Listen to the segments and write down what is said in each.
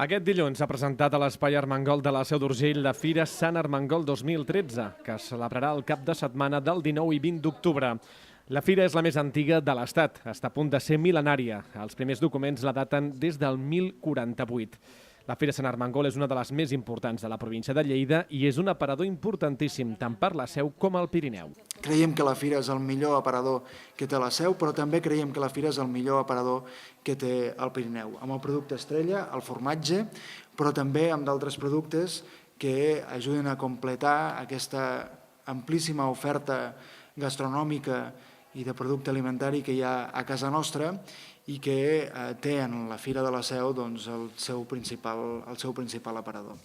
Aquest dilluns s'ha presentat a l'Espai Armengol de la Seu d'Urgell la Fira Sant Armengol 2013, que es celebrarà el cap de setmana del 19 i 20 d'octubre. La fira és la més antiga de l'Estat, està a punt de ser mil·lenària. Els primers documents la daten des del 1048. La Fira Sant Armengol és una de les més importants de la província de Lleida i és un aparador importantíssim tant per la Seu com al Pirineu. Creiem que la Fira és el millor aparador que té la Seu, però també creiem que la Fira és el millor aparador que té el Pirineu, amb el producte estrella, el formatge, però també amb d'altres productes que ajuden a completar aquesta amplíssima oferta gastronòmica i de producte alimentari que hi ha a casa nostra i que té en la Fira de la Seu el seu principal aparador.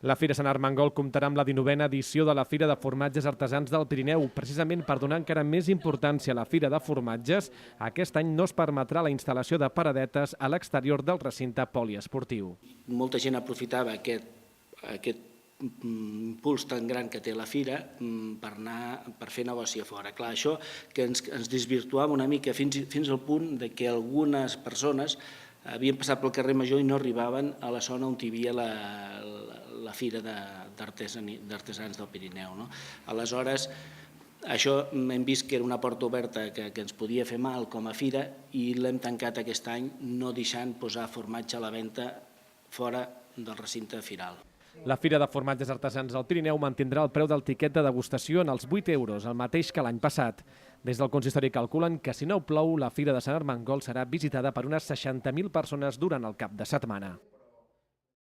La Fira Sant Armengol comptarà amb la 19a edició de la Fira de Formatges Artesans del Pirineu. Precisament per donar encara més importància a la Fira de Formatges, aquest any no es permetrà la instal·lació de paradetes a l'exterior del recinte poliesportiu. Molta gent aprofitava aquest impuls tan gran que té la Fira per fer negoci a fora. Clar, això que ens desvirtuava una mica fins al punt de que algunes persones havien passat pel carrer Major i no arribaven a la zona on hi havia la Fira d'Artesans del Pirineu. Aleshores, això hem vist que era una porta oberta que ens podia fer mal com a fira i l'hem tancat aquest any no deixant posar formatge a la venda fora del recinte firal. La Fira de Formatges Artesans del Pirineu mantindrà el preu del tiquet de degustació en els 8 euros, el mateix que l'any passat. Des del consistori calculen que si no plou, la Fira de Sant Armengol serà visitada per unes 60.000 persones durant el cap de setmana.